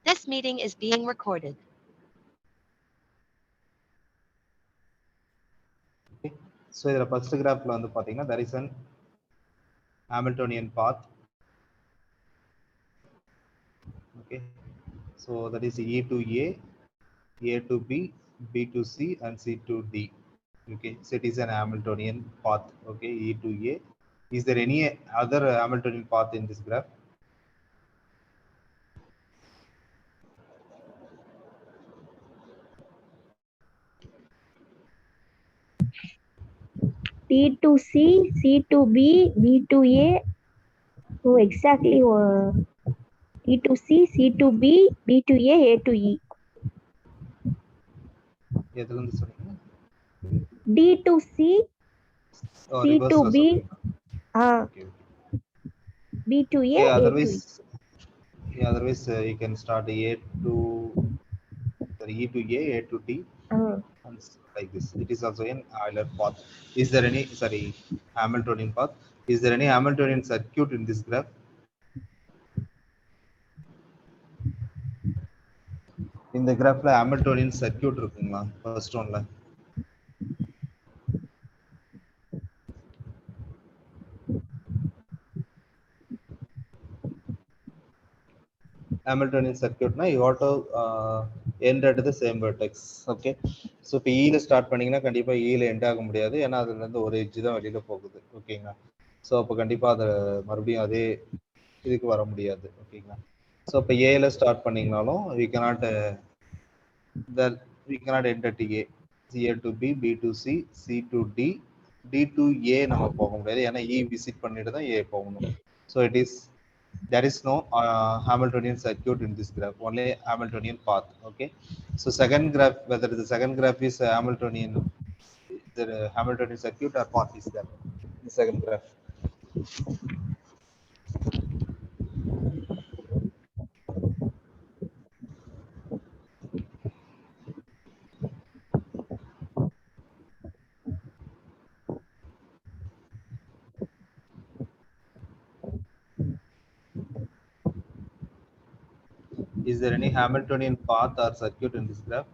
This meeting is being recorded. Okay. So the first graph la vandu pathina there is an Hamiltonian path. Okay. So that is E to A to B, B to C, and C to D. Okay. So it is an Hamiltonian path. Okay. E to A. Is there any other Hamiltonian path in this graph? T to C, C to B, B to A. Oh, exactly. T to C, C to B, B to A to E. எதுல இருந்து சொன்னீங்க? D to C, C to reverse B, okay. B to A, Yeah, A to otherwise, E. otherwise you can start E to A to D, and like this. It is also an Euler path. Is there any Hamiltonian path? Is there any Hamiltonian circuit in this graph? இந்த கிராஃப்ல Hamiltonian circuit இருக்குங்களா? First oneல. Hamiltonian circuit na you have to end at the same vertex. Okay. So இப்போ E ல start பண்ணீங்கன்னா கண்டிப்பா E ல end ஆக முடியாது, ஏன்னா அதுல இருந்து ஒரு எட்ஜ் தான் வெளியில போகுது. ஓகேங்களா? ஸோ அப்போ கண்டிப்பா அதை மறுபடியும் அதே இதுக்கு வர முடியாது. ஓகேங்களா? ஸோ இப்போ A ல start பண்ணீங்கனாலும் we cannot end at A. A to B, B to C, C to D, D to A நம்ம போக முடியாது, ஏன்னா E விசிட் பண்ணிட்டு தான் A போகணும். So it is there is no Hamiltonian circuit in this graph, only Hamiltonian path. Okay. So second graph, whether the second graph is Hamiltonian, the Hamiltonian circuit or path is there. The second graph. Is there any Hamiltonian path or circuit in this graph?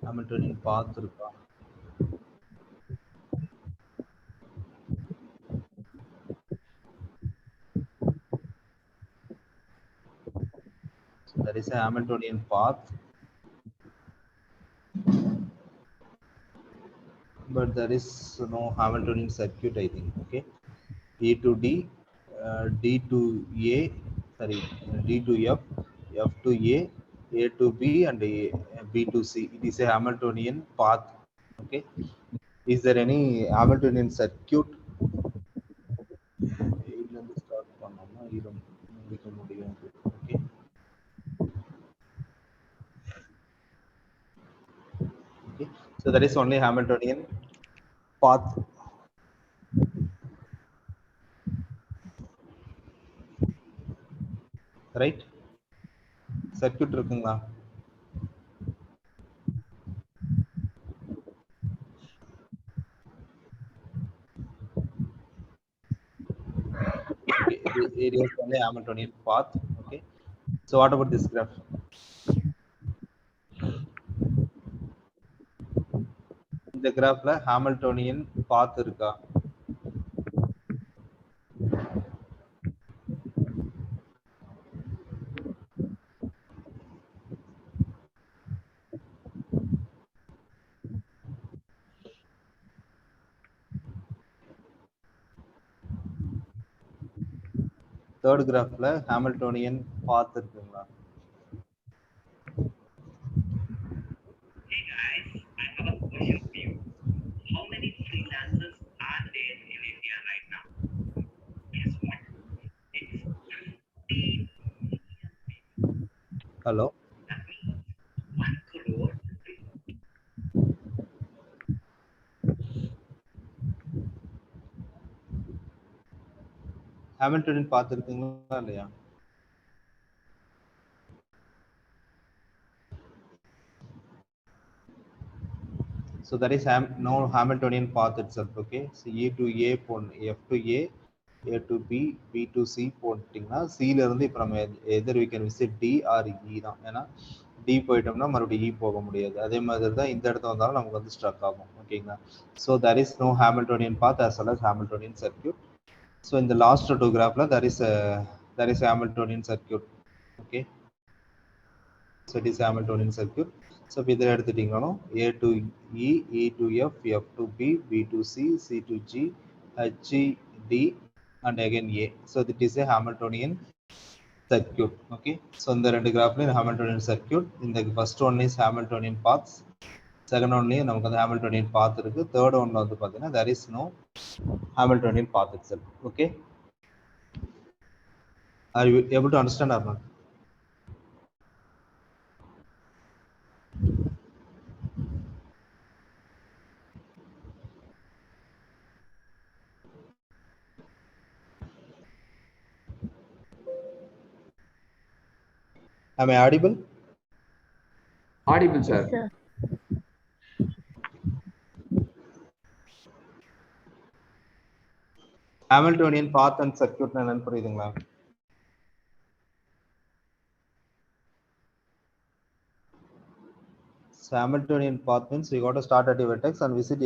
Hamiltonian path இருக்கா? So there is a Hamiltonian path, but there is no Hamiltonian circuit, I think. Okay. E to D, D to A, D to F, F to A to B, and B to C. It is a Hamiltonian path. Okay. Is there any Hamiltonian circuit? Start பண்ணோம்னா இது முடிக்க முடியும். Okay. Okay. So that is only Hamiltonian path. Right? Circuit இருக்குங்களா? Okay, it is only Hamiltonian path. Okay. So what about this graph? இந்த கிராஃப்ல Hamiltonian பாத் இருக்கா? Third கிராஃப்ல Hamiltonian path இருக்குங்களா? Hey guys, I have a question for you. How many freelancers are there in India right now? Guess what? It's 50 million people. Hello, That means 1 crore. Hamiltonian path இருக்குங்களா இல்லையா? So that is no Hamiltonian path itself. Okay, so E to A F to A to B, B to C போட்டிங்கன்னா Cல இருந்து இப்போ நம்ம எதர் we can visit D or E தான். ஏன்னா D போயிட்டோம்னா மறுபடியும் E போக முடியாது. அதே மாதிரி தான் இந்த இடத்துல வந்தாலும் நமக்கு வந்து ஸ்ட்ரக் ஆகும். ஓகேங்களா? So there is no Hamiltonian path as well as Hamiltonian circuit. So in the last two graphல there is a Hamiltonian circuit. Okay. So it is Hamiltonian circuit. So if இதில் எடுத்துட்டீங்கனாலும் A to E, E to F, F to B, B to C, C to G, H, D, and again A. So that is a Hamiltonian circuit. Okay. So இந்த ரெண்டு கிராஃப்லையும் Hamiltonian circuit. இந்த first one is Hamiltonian paths. Second one நமக்கு வந்து Hamiltonian path இருக்கு. Third one வந்து பார்த்தீங்கன்னா there is no Hamiltonian path itself. Okay. Are you able to understand or not? Am I audible? Audible, sir. Yes, sir. Hamiltonian path and circuit என்னன்னு புரியுதுங்களா? So Hamiltonian path means we got to start at a vertex and visit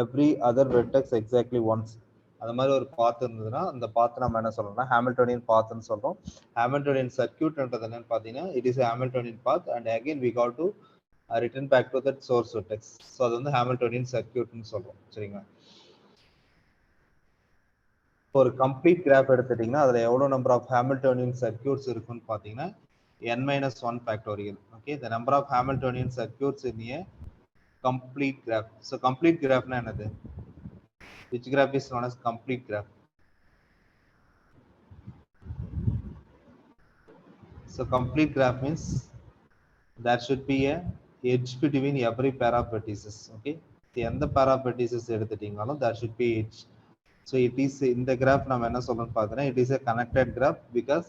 every other vertex exactly once. அந்த மாதிரி ஒரு பாத் இருந்ததுன்னா அந்த பாத் நம்ம என்ன சொல்றோம்னா Hamiltonian pathன்னு சொல்றோம். Hamiltonian circuitன்றது என்னன்னு பார்த்தீங்கன்னா it is a Hamiltonian path and again we got to return back to that source vertex. So அது வந்து Hamiltonian circuitன்னு சொல்றோம். சரிங்களா? ஒரு கம்ப்ளீட் கிராஃப் எடுத்துட்டீங்கன்னா அதுல எவ்வளவு நம்பர் ஆஃப் Hamiltonian circuits இருக்குன்னு பார்த்தீங்கன்னா n-1 factorial. Okay, the number of Hamiltonian circuits in a complete graph. So complete graph na enadhu? Which graph is known as complete graph? So complete graph means there should be a edge between every pair of vertices. Okay, எந்த pair of vertices எடுத்துட்டீங்கனாலும் there should be edge. So it is in the graph நம்ம என்ன சொல்றோம்னு பார்த்தீங்கன்னா it is a connected graph because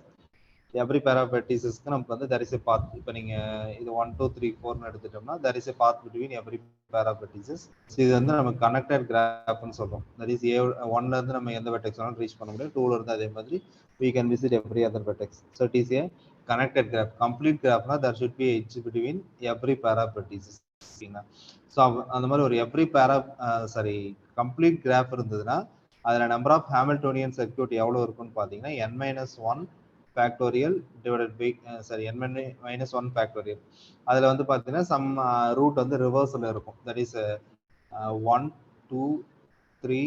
every pair of vertices நமக்கு வந்து there is a path. இப்போ நீங்க இது 1 2 3 4 னு எடுத்துட்டோம்னா there is a path between every pair of vertices. So இது வந்து நம்ம connected graph னு சொல்றோம். That is A1 ல இருந்து நம்ம எந்த vertex வேணாலும் ரீச் பண்ண முடியும். 2 ல இருந்து அதே மாதிரி we can visit every other vertex. So it is a connected graph. Complete graph னா there should be edge between every pair of vertices. ஓகேங்களா? So அந்த மாதிரி ஒரு every pair of complete graph இருந்ததுன்னா அதுல number of Hamiltonian circuit எவ்வளவு இருக்கும்னு பாத்தீங்கன்னா n-1 factorial divided by n-1 factorial. அதுல வந்து பாத்தீங்கன்னா some root வந்து reversal இருக்கும். That is 1 2 3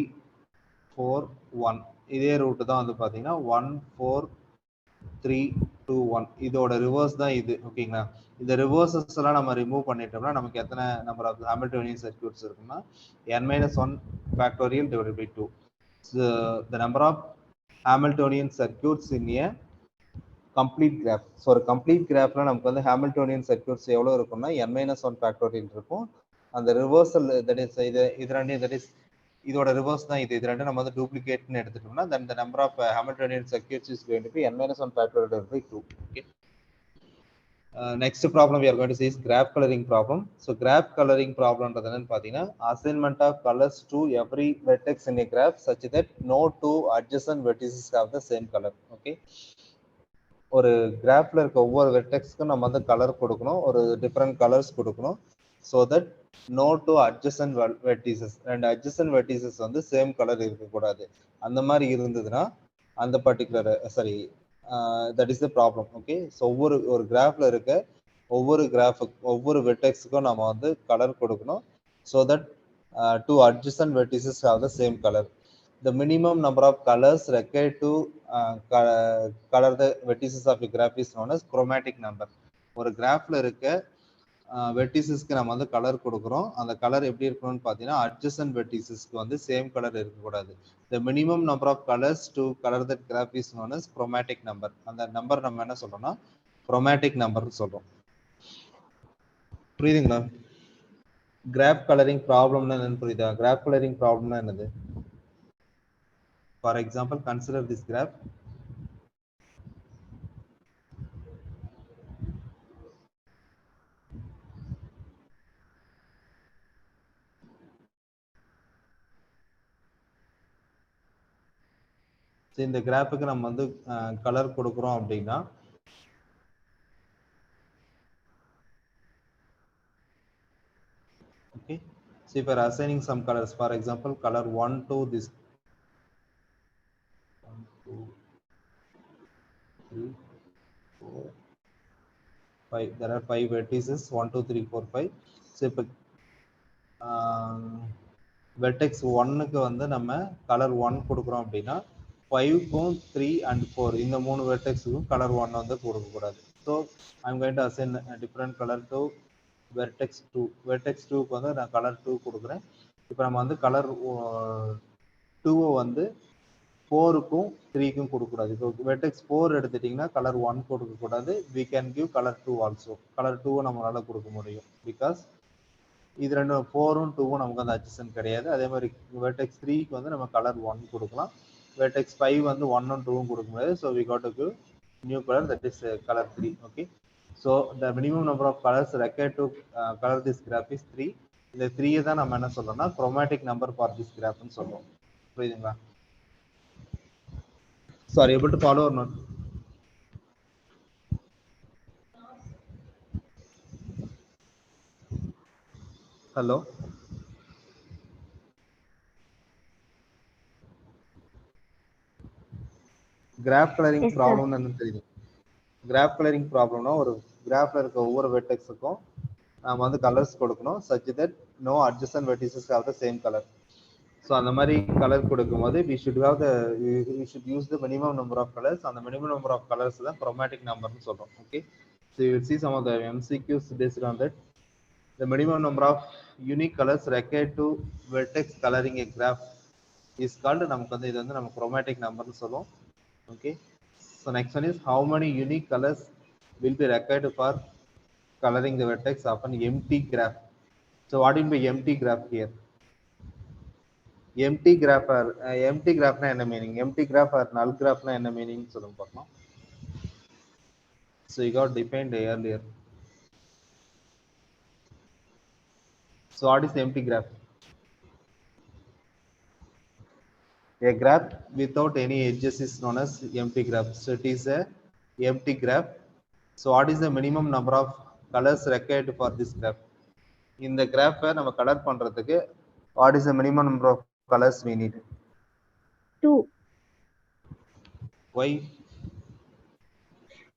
4 1. இதே ரூட் தான் வந்து பாத்தீங்கன்னா 1 4 3 2 1. இதோட ரிவர்ஸ் தான் இது. ஓகேங்களா? இந்த ரிவர்சஸ் எல்லாம் நம்ம ரிமூவ் பண்ணிட்டோம்னா நமக்கு எத்தனை நம்பர் ஆஃப் Hamiltonian circuits இருக்குன்னா n-1 factorial divided by 2. So the number of Hamiltonian circuits in a complete graph. So ஒரு complete graphல நமக்கு வந்து Hamiltonian circuits எவ்வளவு இருக்கும்னா n-1 factorial இருக்கும். அந்த ரிவர்சல் that is இது ரெண்டு that is இதோட ரிவர்ஸ் தான் இது ரெண்டு நம்ம வந்து டூப்ளிகேட்னு எடுத்துட்டோம்னா then the number of Hamiltonian circuits is going to be n-1 factorial divided by 2. Okay. Next problem we are going to see is graph coloring problem. So graph coloring problem என்னன்னு பாத்தீங்கன்னா assignment of colors to every vertex in a graph such that no two adjacent vertices have the same color. Okay. ஒரு கிராஃப்ல இருக்க ஒவ்வொரு வெர்டெக்ஸ்க்கும் நம்ம வந்து colour கொடுக்கணும், ஒரு டிஃபரெண்ட் கலர்ஸ் கொடுக்கணும். So that no two adjacent vertices, ரெண்டு அட்ஜசன்ட் வெர்டிசஸ் வந்து சேம் கலர் இருக்கக்கூடாது. அந்த மாதிரி இருந்ததுன்னா அந்த particular that is the problem. Okay, so ஒரு கிராஃப்ல இருக்க ஒவ்வொரு வெர்டெக்ஸுக்கும் நம்ம வந்து கலர் கொடுக்கணும். So that two adjacent vertices have the same colour. The minimum number of colors required to color the vertices of a graph is known as chromatic number. ஒரு கிராஃப்ல இருக்க வெர்டிசஸ்க்கு நம்ம வந்து கலர் கொடுக்குறோம். அந்த கலர் எப்படி இருக்கணும்னு பார்த்தீங்கன்னா adjacent verticesக்கு வந்து சேம் கலர் இருக்கக்கூடாது. The minimum number of colors to color that graph is known as chromatic number. அந்த நம்பர் நம்ம என்ன சொல்றோம்னா chromatic number சொல்றோம். புரியுதுங்களா? கிராஃப் கலரிங் ப்ராப்ளம்னா என்னன்னு புரியுதா? கிராஃப் கலரிங் ப்ராப்ளம்னா என்னது? For example, consider this graph. So இந்த கிராஃபுக்கு நம்ம வந்து கலர் கொடுக்குறோம் அப்படின்னா okay, so if you are assigning some colors, for example color 1 to this 1 2 3 4 5, there are 5 vertices 1 2 3 4 5. So இப்போ வெர்டெக்ஸ் 1க்கு வந்து நம்ம கலர் 1 கொடுக்குறோம் அப்படின்னா 5க்கும் 3 and 4 இந்த மூணு வெர்டெக்ஸுக்கும் கலர் 1 வந்து கொடுக்கக்கூடாது. So I'm going to assign different colour to vertex 2. Vertex 2க்கு வந்து நான் கலர் 2 கொடுக்குறேன். இப்போ நம்ம வந்து கலர் 2வை வந்து 4க்கும் 3க்கும் கொடுக்கக்கூடாது. இப்போ வெர்டெக்ஸ் 4 எடுத்துட்டிங்கன்னா கலர் 1 கொடுக்கக்கூடாது. We can give colour 2 also. Colour 2வை நம்மளால கொடுக்க முடியும். பிகாஸ் இது ரெண்டும் 4ம் 2ம் நமக்கு வந்து அட்ஜசன்ட் கிடையாது. அதே மாதிரி வெர்டெக்ஸ் 3க்கு வந்து நம்ம கலர் 1 கொடுக்கலாம். வெர்டெக்ஸ் 5 வந்து 1ம் 2ம் கொடுக்க முடியாது. So we got to give new colour, that is colour 3. Okay, so the minimum number of colours required to colour this graph is 3. இந்த 3 தான் நம்ம என்ன சொல்றோம்னா குரோமேட்டிக் நம்பர் ஃபார் திஸ் கிராஃப்னு சொல்றோம். புரியுதுங்களா? So are you able to follow or not? Hello? Graph colouring Yes, sir. ப்ராப்ளம்னு என்ன தெரியுது? கிராஃப் கலரிங் ப்ராப்ளம்னா ஒரு கிராஃப்ல இருக்க ஒவ்வொரு வெர்டெக்ஸுக்கும் நாம வந்து கலர்ஸ் கொடுக்கணும் such that no adjacent vertices have the same color. So அந்த மாதிரி கலர் கொடுக்கும்போது we should use the minimum number of colors. அந்த minimum number of colors தான் chromatic numberனு சொல்றோம். Okay, so you will see some of the MCQs based on that. The minimum number of unique colors required to vertex coloring a graph is called, நமக்கு வந்து இது வந்து நம்ம chromatic numberனு சொல்லுவோம். Okay, so next one is how many unique colors will be required for coloring the vertex of an empty graph. So what do you mean by empty graph here? Empty graph or empty graph na enna meaning? Empty graph or null graph na enna meaning solunga paakalam. So you got defined earlier. So what is empty graph? A graph without any edges is known as empty graph. So it is a empty graph. So what is the minimum number of colors required for this graph? In the graph நம்ம colour பண்றதுக்கு what is the minimum number of colors we need? 2. Why?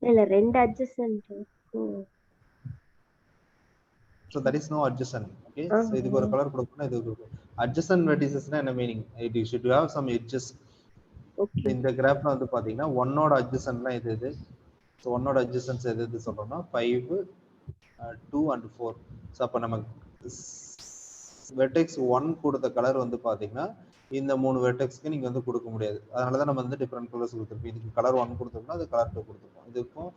இல்ல ரெண்டு adjacent. So that is no adjacent. Okay, so இதுக்கு ஒரு colour கொடுக்கணும், இது adjacent vertices na enna meaning? It should have some edges. Okay. இந்த கிராஃப்ல வந்து பாத்தீங்கன்னா 1ஓட adjacentலாம் இது. So 1ஓட adjacents எது சொல்றோம்னா 5, 2 and 4. So அப்ப நம்ம வெர்டெக்ஸ் 1 கொடுத்த கலர் வந்து பாத்தீங்கன்னா இந்த மூணு வெர்டெக்ஸ்க்கு நீங்க வந்து கொடுக்க முடியாது. அதனால தான் நம்ம வந்து டிஃபரெண்ட் கலர்ஸ் கொடுத்துருக்கோம். இதுக்கு கலர் 1 கொடுத்துருக்கோம், அது கலர் 2 கொடுத்துருக்கோம். இதுக்கும்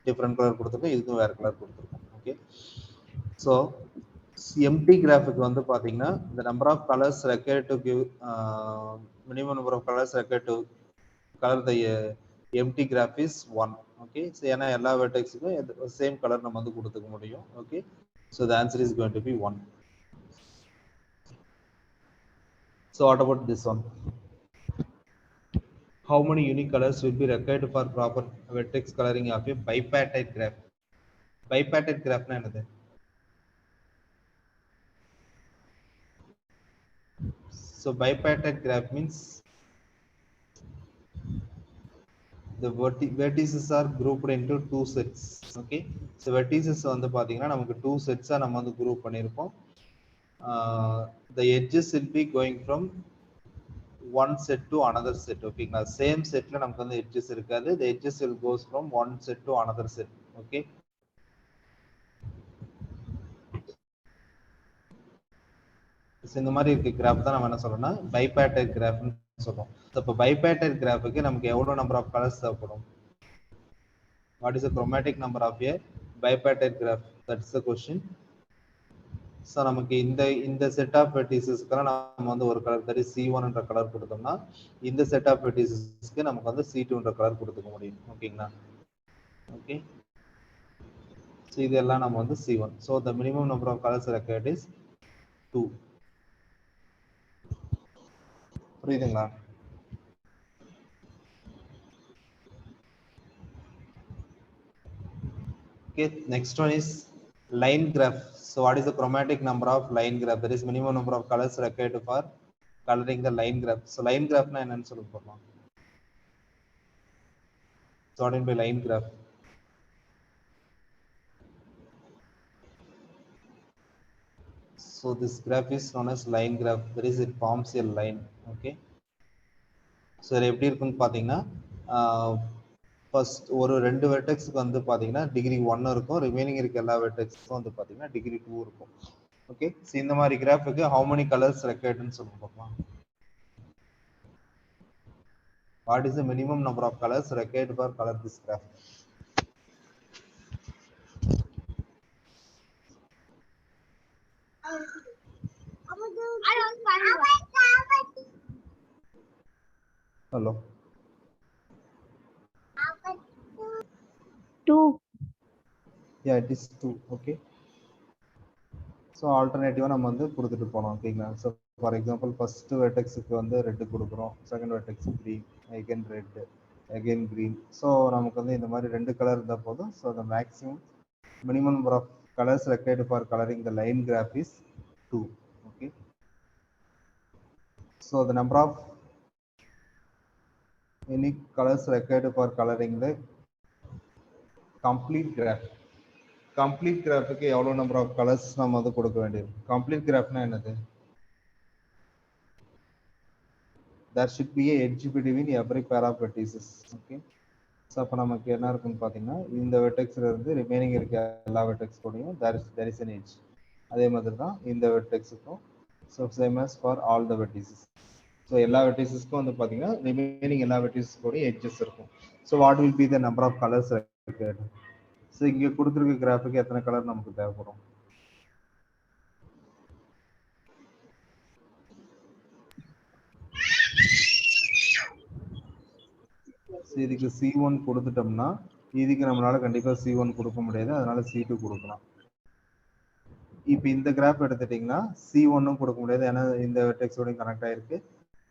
டிஃபரெண்ட் கலர் கொடுத்துருக்கோம், இதுக்கும் வேற கலர் கொடுத்துருக்கோம். ஓகே, ஸோ எம்டி கிராஃபுக்கு வந்து பாத்தீங்கன்னா the number of colors required to give minimum number of colors required to color the empty graph is 1. Okay, so ஏன்னா எல்லா வெர்டெக்ஸுக்கும் சேம் கலர் நம்ம வந்து கொடுத்துக்க முடியும். Okay, so the answer is going to be 1. So what about this one? How many unique colors will be required for proper vertex coloring of a bipartite graph? Bipartite graph na enadhu? So bipartite graph means the vertices are grouped into 2 sets. Okay, so vertices வந்து பாத்தீங்கன்னா நமக்கு 2 sets நம்ம வந்து group பண்ணிருப்போம். The edges will be going from one set to another set. Okay, now same set la நமக்கு வந்து edges இருக்காது. The edges will goes from one set to another set. Okay, இந்த மாதிரி இருக்க கிராஃப் தான் நம்ம என்ன சொல்றோம்னா பைபார்டைட் கிராஃப்னு சொல்றோம். இப்போ பைபார்டைட் கிராஃபுக்கு நமக்கு எவ்வளவு நம்பர் ஆஃப் கலர்ஸ் தேவைப்படும்? What is the chromatic number of a bipartite graph? That's the question. So நமக்கு இந்த செட் ஆஃப் வெர்டிசஸ்க்கு நம்ம வந்து ஒரு கலர், தட் இஸ் C1 என்ற கலர் கொடுத்தோம்னா இந்த செட் ஆஃப் வெர்டிசஸ்க்கு நமக்கு வந்து C2 என்ற கலர் கொடுத்துக்க முடியும். ஓகேங்களா? ஓகே, ஸோ இதெல்லாம் நம்ம வந்து C1. So the minimum number of colours required is 2. புரியுதுங்களா? Okay, next one is line graph. So what is the chromatic number of line graph? There is minimum number of colors required for coloring the line graph. So line graph na enna sollu porom. So what in by line graph? So this graph is known as line graph. That is, it forms a line. Okay. So எப்படி இருக்குன்னு பாத்தீங்கன்னா first ஒரு ரெண்டு வெர்டெக்ஸ்க்கு வந்து பாத்தீங்கன்னா degree 1 இருக்கும், remaining இருக்க எல்லா வெர்டெக்ஸ்க்கும் வந்து பாத்தீங்கன்னா டிகிரி 2 இருக்கும். ஓகே, சோ இந்த மாதிரி கிராஃப்க்கு how many colors required ன்னு சொல்லுங்க பார்க்கலாம். What is the minimum number of colors required for color this graph? Hello. 2. Yeah, it is 2. Okay. So alternative நம்ம வந்து கொடுத்துட்டு போறோம். ஓகேங்களா? So for example, first vertexக்கு வந்து ரெட் கொடுக்குறோம், second vertex green, again red, again green. So நமக்கு வந்து இந்த மாதிரி ரெண்டு கலர் இருந்தா போதும். So the maximum minimum number of colors required for coloring the line graph is 2. Okay. So the number of unique colors required for coloring the complete graph. Complete graph-க்கு எவ்வளவு number of colors நாம வந்து கொடுக்க வேண்டியது? Complete graph-னா என்னது? There should be a edge between every pair of vertices. Okay. So அப்ப நமக்கு என்ன இருக்குன்னு பாத்தீங்கன்னா இந்த வெர்டெக்ஸ்ல இருந்து ரிமைனிங் இருக்க எல்லா வெர்டெக்ஸ் கூடயும் there is an edge. அதே மாதிரி தான் இந்த வெர்டெக்ஸ்க்கும் so same as for all the vertices. So எல்லா வெர்டிசஸ்க்கும் வந்து பாத்தீங்கன்னா ரிமைனிங் எல்லா வெர்டிசஸ் கூட எட்ஜஸ் இருக்கும். So what will be the number of colors required? So இங்க கொடுத்திருக்க கிராஃப்க்கு எத்தனை கலர் நமக்கு தேவைப்படும்? இதுக்கு C1 கொடுத்துட்டோம்னா இதுக்கு நம்மளால கண்டிப்பா C1 கொடுக்க முடியாது, அதனால C2 கொடுக்கலாம். இப்போ இந்த கிராஃப் எடுத்துட்டீங்கன்னா C1 கொடுக்க முடியாது, ஏன்னா இந்த வெர்டெக்ஸோட கனெக்ட் ஆயிருக்கு,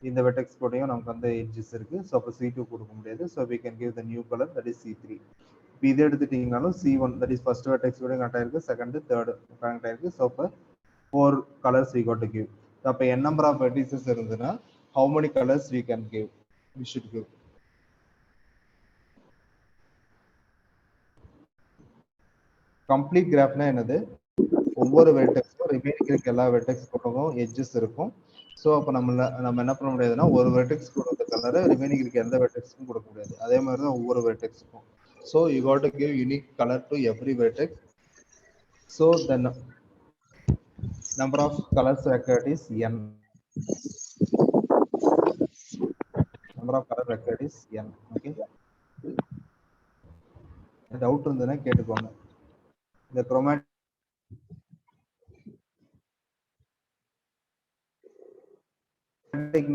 இந்த வெர்டெக்ஸ் கூடயும் நமக்கு வந்து எட்ஜஸ் இருக்கு. ஸோ அப்போ C2 கொடுக்க முடியாது. So we can give the new color, that is C3. இப்போ இது எடுத்துட்டீங்கனாலும் C1, that is first vertex கூட கனெக்ட் ஆயிருக்கு, செகண்ட் தேர்ட் கனெக்ட் ஆயிருக்கு. ஸோ அப்போ 4 colors we got to give. அப்போ n number of vertices இருந்ததுன்னா how many colors we should give? Complete கிராஃப்னா என்னது? ஒவ்வொரு வெர்டெக்ஸ்க்கும் ரிமைனிங் இருக்க எல்லா வெர்டெக்ஸ் கூடவும் எட்ஜஸ் இருக்கும். ஸோ அப்போ நம்ம என்ன பண்ண முடியாதுன்னா ஒரு வெர்டெக்ஸ் கொடுத்த கலரை ரிமைனிங் இருக்க எந்த வெர்டெக்ஸ்க்கும் கொடுக்க முடியாது. அதே மாதிரி தான் ஒவ்வொரு வெர்டெக்ஸ்க்கும். So you got to give unique colour to every vertex. So the number of colours required is n. Number of colour required is n. Okay, doubt இருந்ததுன்னா கேட்டுக்கோங்க. இந்த chromatic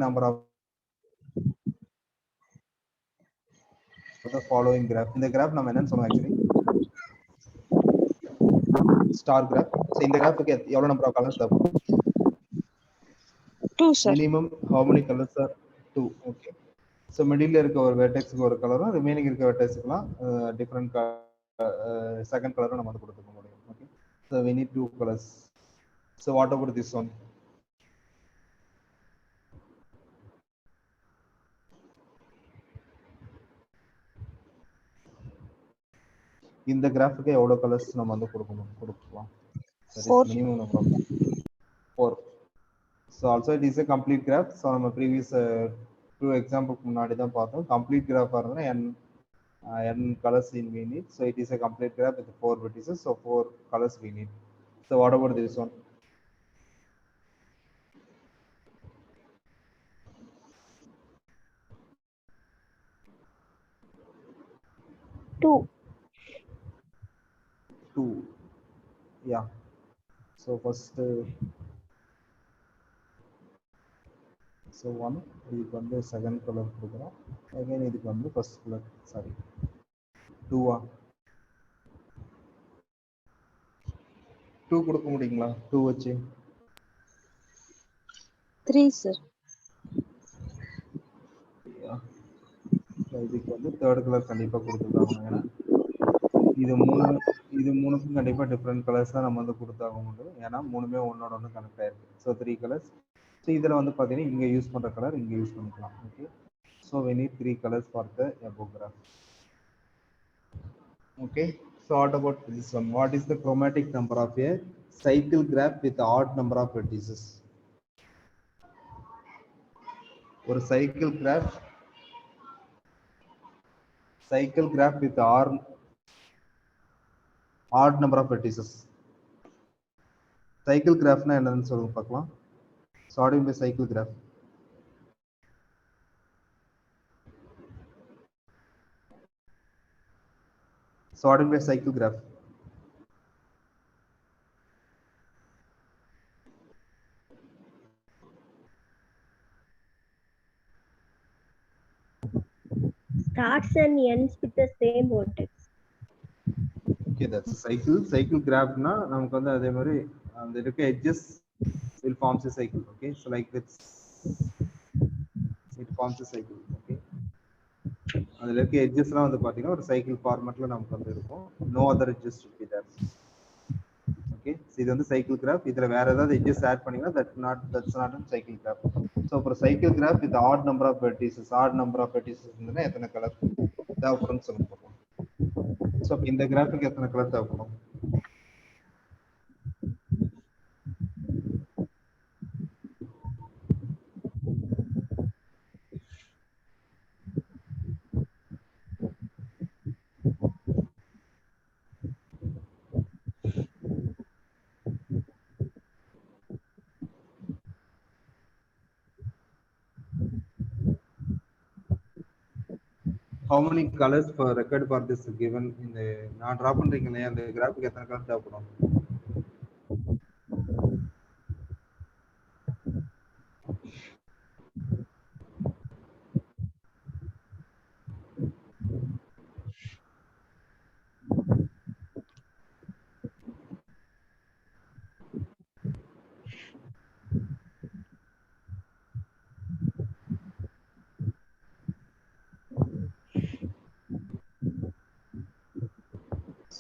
number of the following graph. இந்த graph நம்ம என்னன்னு சொல்லுவோம்? Actually star graph. So இந்த கிராஃப்க்கு எவ்வளவு number of colours தேவை? 2 sir. Minimum how many colors are 2. Okay, so மிடில்ல இருக்க ஒரு வெர்டெக்ஸ்க்கு ஒரு கலரும் ரிமைனிங் இருக்க வெர்டெக்ஸ்க்குலாம் டிஃபரண்ட் செகண்ட் கலரும் நம்ம வந்து கொடுத்துக்க முடியும். Okay, so we need 2 colors. So what about this one? இந்த கிராஃப்க்கு எவ்வளவு கலர்ஸ் நம்ம வந்து கொடுக்கலாம்? That is 4. minimum number of 4. So also it is a complete graph. So நம்ம previous 2 examples முன்னாடி தான் பார்த்தோம். complete graph ஆறதுனா n colors we need. So it is a complete graph with 4 vertices. So 4 colors we need. So what about this one? Two. Yeah. So first so 1 இதுக்கு வந்து second colour கொடுக்குறோம். Again இதுக்கு வந்து first colour, sorry 2 2 கொடுக்க முடியுங்களா? 2 வச்சு 3 sir. இதுக்கு வந்து தேர்ட் கலர் கண்டிப்பா கொடுத்துட்டாங்க. ஏன்னா இது மூணுக்கும் கண்டிப்பா டிஃப்ரெண்ட் கலர்ஸ் தான் நம்ம வந்து கொடுத்தாக முடியும். ஏன்னா மூணுமே ஒன்னோட ஒன்று கனெக்ட் ஆயிருக்கு. So 3 colours. ஸோ இதில் வந்து பார்த்தீங்கன்னா இங்கே யூஸ் பண்ணுற கலர் இங்கே யூஸ் பண்ணிக்கலாம். Okay, so we need 3 colors for the above graph. Okay, so what about this one? What is the chromatic number of a cycle graph with odd number of vertices? ஒரு cycle graph with odd number of vertices. Cycle graph na என்னன்னு சொல்லுங்க பார்க்கலாம். So what is the cycle graph? So what is the cycle graph? Starts and ends with the same vertex. Okay, that's a cycle. Cycle graph na நமக்கு வந்து அதே மாதிரி அந்த இருக்க edges will forms a cycle. Okay, so like this it forms a cycle. Okay, அதுல இருக்க edgesலாம் வந்து பாத்தீங்கன்னா ஒரு cycle formatல நமக்கு வந்து இருக்கும். No other edges should be there. Okay, so இது வந்து cycle graph. இதுல வேற ஏதாவது edges add பண்ணீங்கன்னா that's not a cycle graph. So for cycle graph with odd number of vertices இருந்ததுன்னா எத்தனை கலர் தேவைப்படும்னு சொல்லுங்க பார்ப்போம். ஸோ இந்த கிராஃபுக்கு எத்தனை கலர் தேவைப்படும்? How many colors for record for this given in the நான் டிரா பண்றீங்க இல்லையா அந்த கிராஃபுக்கு எத்தனை கலர் தேவைப்படும்?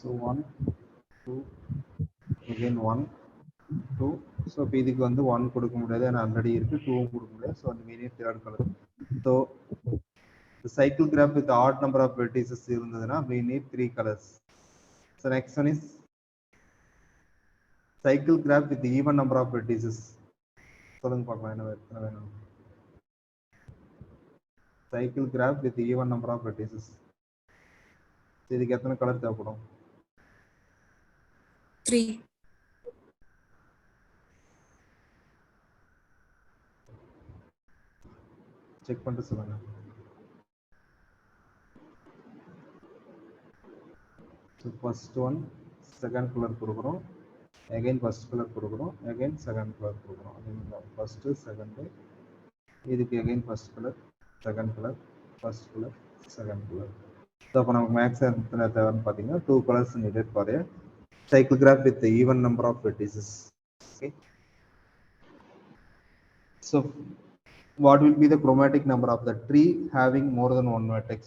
So 1 2 again 1 2. ஸோ இப்போ இதுக்கு வந்து 1 கொடுக்க முடியாது, ஏன்னா ஆல்ரெடி இருக்கு. 2 கொடுக்க முடியாது. ஸோ அந்த minimum third colour. So cycle graph with odd number of vertices இருந்ததுன்னா we need 3 colors. So next one is cycle graph with even number of vertices. சொல்லுங்க பார்க்கலாம் என்ன வேணும். cycle graph with even number of vertices. இதுக்கு எத்தனை colour தேவைப்படும்? 3. Check பண்ணிட்டு சொல்லுங்க. So first one second colour கொடுக்குறோம், again first கலர் கொடுக்குறோம், again second கலர் கொடுக்குறோம். first second, இதுக்கு again first colour second colour first colour second colour. So அப்போ நமக்கு மேக்ஸ் எத்தனை தேவைன்னு பார்த்தீங்கன்னா 2 colors needed for a cycle graph with the even number of vertices. Okay, so what will be the chromatic number of the tree having more than one vertex?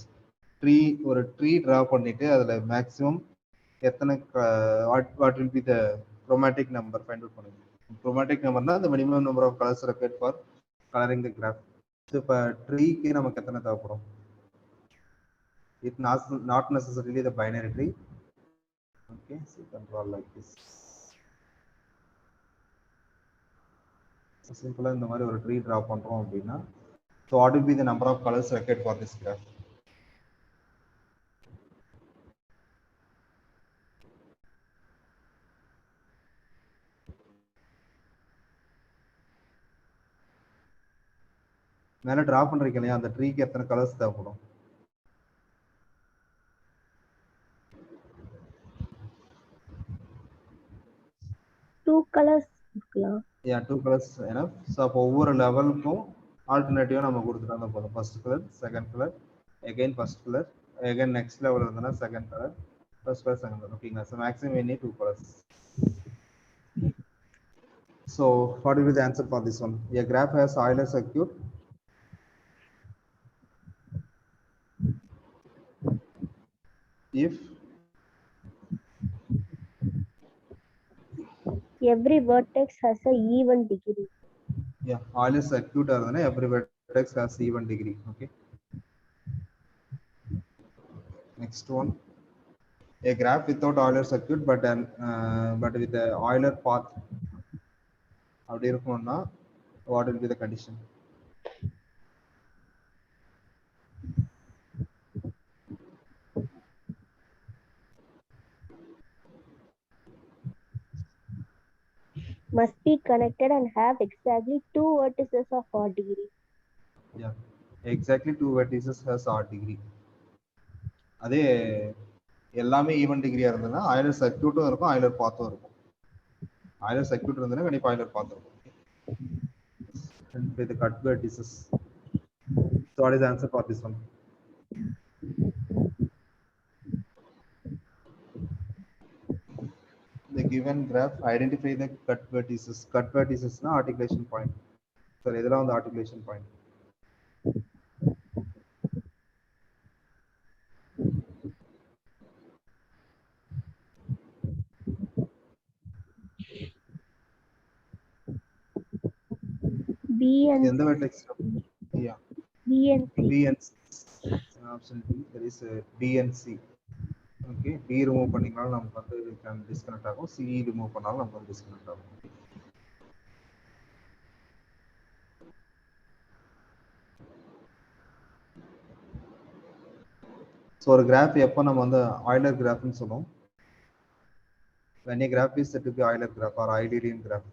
Tree ஒரு tree draw பண்ணிட்டு அதுல maximum எத்தனை what will be the chromatic number find out பண்ணுங்க. chromatic number னா the minimum number of colors required for coloring the graph. So இப்போ ட்ரீக்கு நமக்கு எத்தனை தேவைப்படும்? It not necessarily the binary tree. Okay, so you can draw like this. சிம்பிளா இந்த மாதிரி ஒரு ட்ரீ டிரா பண்றோம் அப்படின்னா so what will be the number of colors required for this graph? மேல டிரா பண்றீங்க இல்லையா அந்த ட்ரீக்கு எத்தனை கலர்ஸ் தேவைப்படும்? Two colors இருக்கலாம். Yeah, 2 colors enough. So அப்போ ஒவ்வொரு லெவலுக்கும் ஆல்டர்னேட்டிவா நம்ம கொடுத்துட்டா போதும். First colour second colour again first colour again next level இருந்தனா second colour first colour second colour. ஓகேங்களா? So maximum we need 2 colors. So what will be the answer for this one? A graph has Euler circuit if Every vertex has a even degree. Yeah, Euler circuit இருந்தனா every vertex has even degree. Okay. Next one. A graph without Euler circuit but with the Euler path. அப்படி இருக்கும்னா what will be the condition? Must be connected and have exactly two vertices of odd degree. Yeah, exactly two vertices has odd degree. அதே எல்லாமே even டிகிரியா இருந்ததுன்னா Euler சர்க்யூட்டும் இருக்கும் Euler பாத்தும் இருக்கும். Euler circuit இருந்ததுன்னா கண்டிப்பா Euler பாத்து இருக்கும். And with the cut vertices. So what is the answer for this one? The given graph, identify the cut vertices. Cut vertices na articulation point. So இதெல்லாம் வந்து articulation point. B and எந்த vertex? Yeah. B and C. B and C. Option B, there is B and C. Okay, B remove பண்ணினாலும் நமக்கு வந்து can disconnect ஆகும். C remove பண்ணாலும் நமக்கு வந்து disconnect ஆகும். So ஒரு graph எப்போ நம்ம வந்து Euler graph னு சொல்லுவோம்? When a graph is said to be Euler graph or Eulerian graph.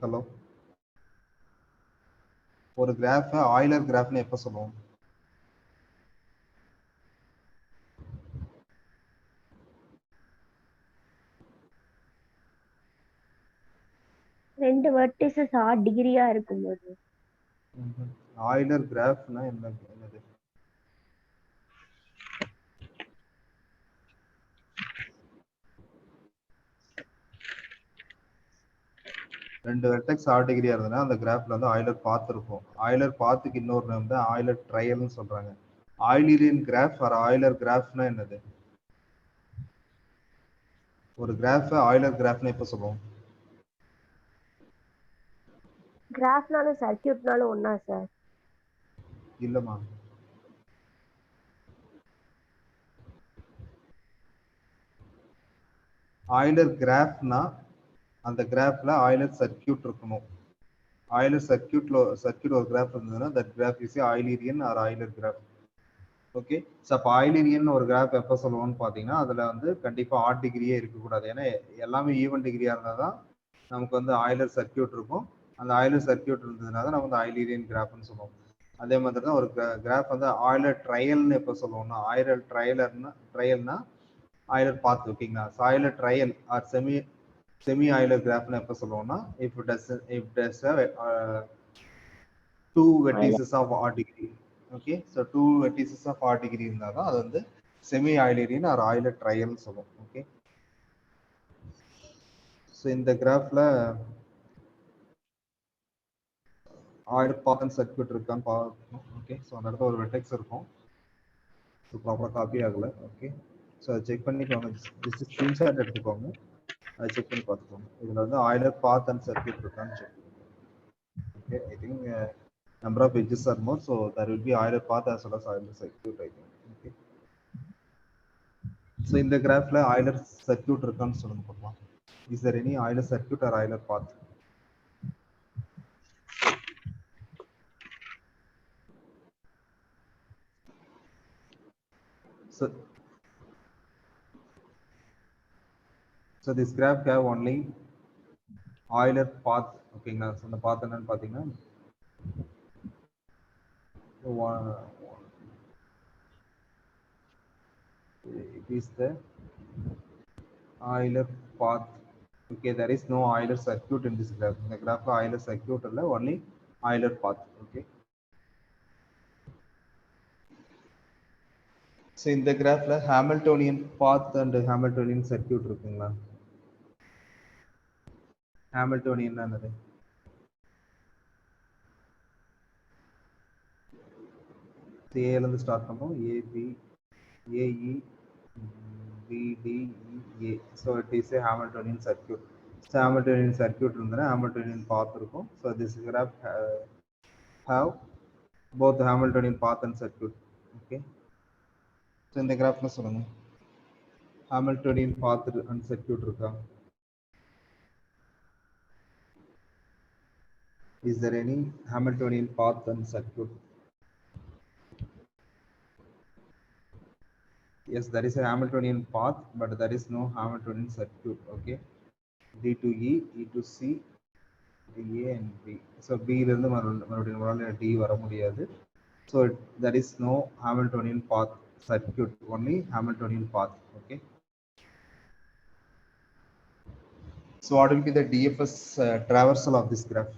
Hello. ஒரு கிராஃப் ஆயிலர் கிராஃப்னு எப்போ சொல்லுவோம்? ரெண்டு vertices odd டிகிரியா இருக்கும்போது. ஆயிலர் கிராஃப்னா என்னது? ரெண்டு வெர்டெக்ஸ் ஆட் டிகிரியா இருந்ததுன்னா அந்த கிராஃப்ல வந்து ஆயிலர் பாத் இருக்கும். ஆயிலர் பாத்துக்கு இன்னொரு நேம் தான் ஆயிலர் ட்ரையல்னு சொல்றாங்க. ஆயிலரின் கிராஃப் ஆர் ஆயிலர் கிராஃப்னா என்னது? ஒரு கிராஃப் ஆயிலர் கிராஃப்னு எப்போ சொல்லுவோம்? கிராஃப்னாலும் சர்க்யூட்னாலும் ஒண்ணா சார்? இல்லம்மா. ஆயிலர் கிராஃப்னா அந்த கிராஃப்ல ஆயிலர் சர்க்யூட் இருக்கணும். ஆயிலர் சர்க்யூட் ஒரு கிராஃப் இருந்ததுன்னா that graph is Eulerian or Euler graph. Okay, so அப்போ ஆயிலீரியன் ஒரு கிராஃப் எப்போ சொல்லுவோம்னு பார்த்தீங்கன்னா அதில் வந்து கண்டிப்பாக ஆட் டிகிரியே இருக்கக்கூடாது. ஏன்னா எல்லாமே ஈவன் டிகிரியாக இருந்தால் தான் நமக்கு வந்து ஆயிலர் சர்க்யூட் இருக்கும். அந்த ஆயிலர் சர்க்யூட் இருந்ததுனால தான் நம்ம வந்து ஆயிலீரியன் கிராஃப்னு சொல்லுவோம். அதே மாதிரி தான் ஒரு கிராஃப் வந்து ஆயிலர் ட்ரையல்னு எப்போ சொல்லுவோம்னா ஆயிலர் ட்ரையல்னா ஆயிலர் பாத். ஓகேங்களா? Euler trail or semi Euler கிராஃப்னு எப்போ சொல்லுவோம்னா if does two vertices of odd degree. Okay, so two vertices of odd degree இருந்தால் தான் அது வந்து செமி ஆயிலரின் ஆர் ஆயிலர் ட்ரையல்னு சொல்லுவோம். ஓகே, ஸோ இந்த கிராஃப்ல ஆயிலர் பாத் சர்க்யூட் இருக்கான்னு பார்க்கணும். ஓகே, ஸோ அந்த இடத்துல ஒரு வெர்டெக்ஸ் இருக்கும். ஸோ ப்ராப்பராக காப்பி ஆகலை. ஓகே, ஸோ அதை செக் பண்ணிக்கோங்க. ஜஸ்ட் ஸ்க்ரீன்ஷாட் எடுத்துக்கோங்க, அதை செக் பண்ணி பார்த்துக்கோங்க. இதில் வந்து ஆயிலர் பாத் அண்ட் சர்க்யூட் இருக்கான்னு check. Okay, I think number of edges are more, so there will be Euler path as well as Euler circuit, I think. Okay, so in the graph la Euler circuit irukanu solunga paapom. Is there any Euler circuit or Euler path? So this graph have only Euler path. Okay, na so the path enna pathina it is the Euler path. Okay, there is no Euler circuit in this graph. In the graph Euler circuit illa only Euler path. Okay, so in the graph la Hamiltonian path and Hamiltonian circuit இருக்குங்களா? Hamiltonian என்னது? ஏல இருந்து start பண்ணோம் AB AE BDEA. So it is a Hamiltonian circuit. So Hamiltonian circuit இருந்ததுன்னா Hamiltonian path இருக்கும். So this graph have both Hamiltonian path and circuit. Okay. So இந்த கிராஃப்ல சொல்லுங்க Hamiltonian path and circuit இருக்கா? Is there any Hamiltonian path and circuit? Yes, there is a Hamiltonian path, but there is no Hamiltonian circuit. Okay. D to E, E to C, D A and B. So B இருந்து மறுபடியும் D வர முடியாது. So there is no Hamiltonian path circuit, only Hamiltonian path. Okay. So what will be the DFS traversal of this graph?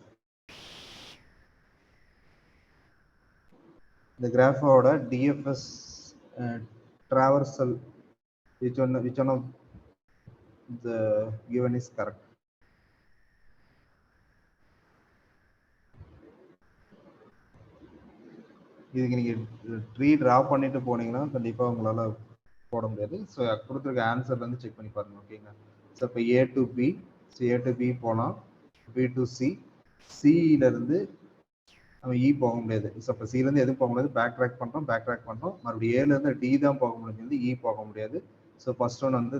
The graph order DFS traversal, which one of the given is correct? இதுக்கு நீங்க tree draw பண்ணிட்டு போனீங்கன்னா கண்டிப்பா உங்களால போட முடியாது. So கொடுத்துருக்க ஆன்சர்ல இருந்து செக் பண்ணி பாருங்க. ஓகேங்க. ஸோ இப்போ A to B, so A to B போனால் பி டு சி, சியில இருந்து நம்ம இ போக முடியாது. ஸோ இப்போ சிலேருந்து எதுவும் போக முடியாது. பேக் ட்ராக் பண்ணுறோம், மறுபடியும் ஏலேருந்து டி தான் போக முடியாது, இ போக முடியாது. ஸோ ஃபர்ஸ்ட் ஒன் வந்து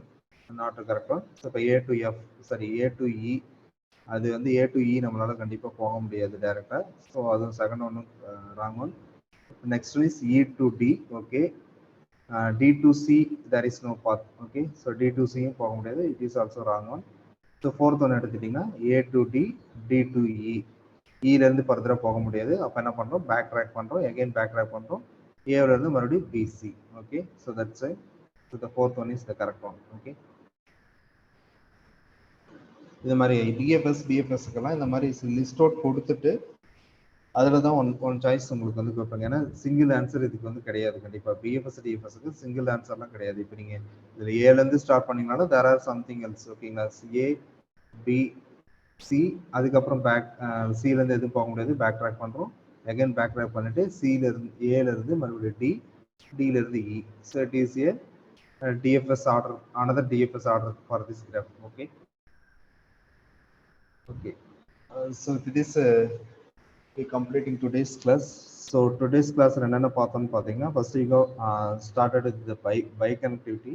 நாட் கரெக்டும். ஸோ இப்போ A to F, sorry A to E, அது வந்து ஏ டு இ நம்மளால கண்டிப்பாக போக முடியாது டைரக்டாக. ஸோ அதுவும் செகண்ட் ஒன்று wrong one. Next is E to D. Okay. D to C, there is no path. Okay. So D to C போக முடியாது. It is also wrong one. So fourth one எடுத்துட்டீங்கன்னா A to D, D to E. E ல இருந்து further போக முடியாது. அப்ப என்ன பண்றோம்? பேக் ட்ராக் பண்றோம். again பேக் ட்ராக் பண்றோம். A ல இருந்து மறுபடியும் BC. Okay. So that's it. So the fourth one is the correct one. Okay. இந்த மாதிரி DFS, BFSக்கெல்லாம் இந்த மாதிரி லிஸ்ட் அவுட் கொடுத்துட்டு அதில் தான் ஒன் சாய்ஸ் உங்களுக்கு வந்து கொடுப்பாங்க. ஏன்னா சிங்கிள் ஆன்சர் இதுக்கு வந்து கிடையாது. கண்டிப்பாக பிஎஃப்எஸ் டிஎஃப்எஸ்க்கு சிங்கிள் ஆன்சர்லாம் கிடையாது. இப்போ நீங்கள் இதில் ஏலேருந்து ஸ்டார்ட் பண்ணிங்கனாலும் தேர் ஆர் சம்திங் எல்ஸ். ஓகேங்களா. ஏ பி சி, அதுக்கப்புறம் பேக் சிலேருந்து எதுவும் போக முடியாது. பேக் ட்ராக் பண்ணுறோம். அகைன் பேக் ட்ராக் பண்ணிட்டு சிலேருந்து ஏலேருந்து மறுபடியும் டி, டிலேருந்து E. So it is a DFS order, another DFS order for this graph. Okay. Okay. So it is completing today's class. So today's class என்னென்ன பார்த்தோம்னு பார்த்தீங்கன்னா, first we go started with the bike connectivity.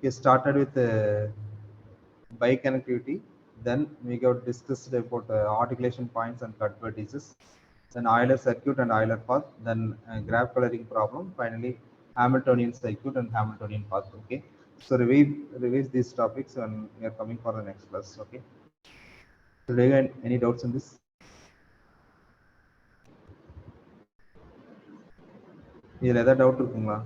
We started with bike connectivity. Then we got discussed about articulation points and cut vertices. Then Euler circuit and Euler path. Then graph coloring problem. Finally Hamiltonian circuit and Hamiltonian path. Okay. So revise these topics when we are coming for the next class. Okay. So do you have any doubts in this? இதுல ஏதாவது doubt இருக்குங்களா?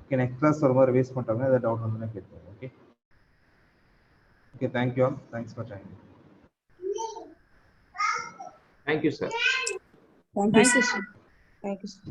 Okay. Next class வரும்போது revise பண்ணிட்டாங்க. ஏதாவது doubt வந்து கேட்போம். Okay. Okay, thank you all. Thanks for joining. Thank you, sir. Thank you, sir. Thank you, sir.